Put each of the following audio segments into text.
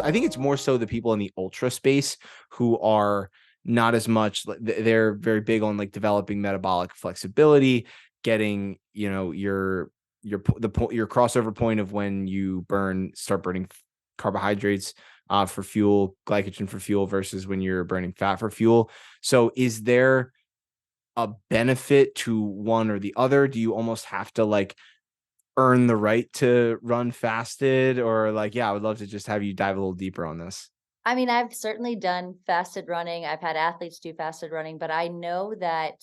I think it's more so the people in the ultra space who are not as much they're very big on like developing metabolic flexibility, getting, your crossover point of when you start burning carbohydrates for fuel, glycogen for fuel versus when you're burning fat for fuel. So is there a benefit to one or the other? Do you almost have to like earn the right to run fasted, or like, yeah, I would love to just have you dive a little deeper on this. I mean, I've certainly done fasted running. I've had athletes do fasted running, but I know that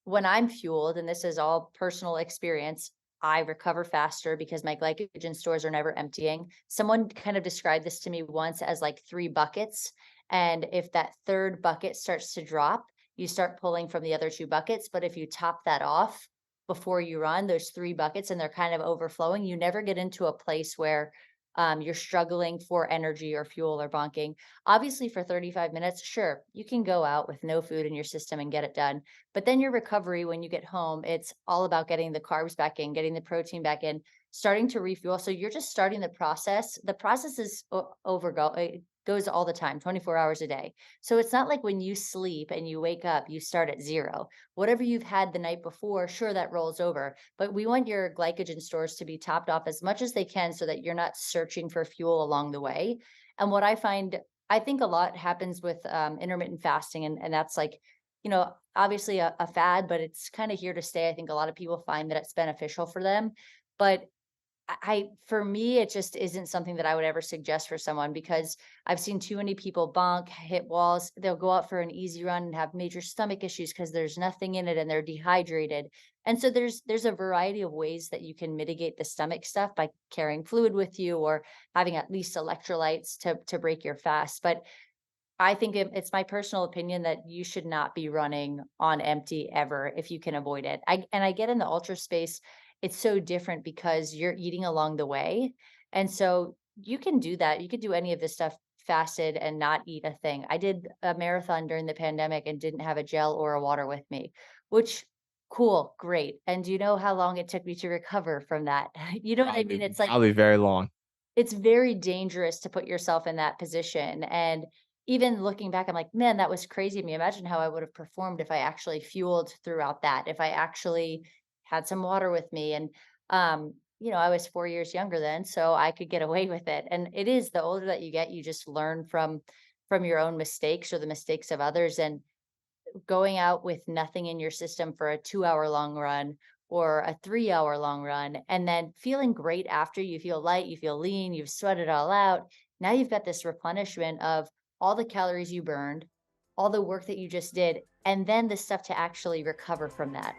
when I'm fueled, and this is all personal experience, I recover faster because my glycogen stores are never emptying. Someone kind of described this to me once as like three buckets. And if that third bucket starts to drop, you start pulling from the other two buckets. But if you top that off before you run, those three buckets and they're kind of overflowing, you never get into a place where you're struggling for energy or fuel or bonking. Obviously, for 35 minutes, sure, you can go out with no food in your system and get it done, but then your recovery when you get home, it's all about getting the carbs back in, getting the protein back in, starting to refuel. So you're just starting the process. The process is it goes all the time, 24 hours a day. So it's not like when you sleep and you wake up, you start at zero. Whatever you've had the night before, sure, that rolls over. But we want your glycogen stores to be topped off as much as they can so that you're not searching for fuel along the way. And what I find, I think a lot happens with intermittent fasting, and that's like, obviously a fad, but it's kind of here to stay. I think a lot of people find that it's beneficial for them. But for me, it just isn't something that I would ever suggest for someone because I've seen too many people bonk, hit walls. They'll go out for an easy run and have major stomach issues because there's nothing in it and they're dehydrated. And so there's a variety of ways that you can mitigate the stomach stuff by carrying fluid with you or having at least electrolytes to break your fast. But I think it's my personal opinion that you should not be running on empty ever if you can avoid it. I get in the ultra space, it's so different because you're eating along the way. And so you can do that. You could do any of this stuff fasted and not eat a thing. I did a marathon during the pandemic and didn't have a gel or a water with me, which cool, great. And do you know how long it took me to recover from that? You know what I mean? Probably It's like probably very long. it's very dangerous to put yourself in that position, and even looking back, I'm like, "Man, that was crazy of me." Imagine how I would have performed if I actually fueled throughout that, if I actually had some water with me, and, I was 4 years younger then, so I could get away with it, and it is the older that you get, you just learn from your own mistakes or the mistakes of others, and going out with nothing in your system for a 2-hour long run or a 3-hour long run and then feeling great after. You feel light, you feel lean, you've sweated it all out. Now you've got this replenishment of all the calories you burned, all the work that you just did, and then the stuff to actually recover from that.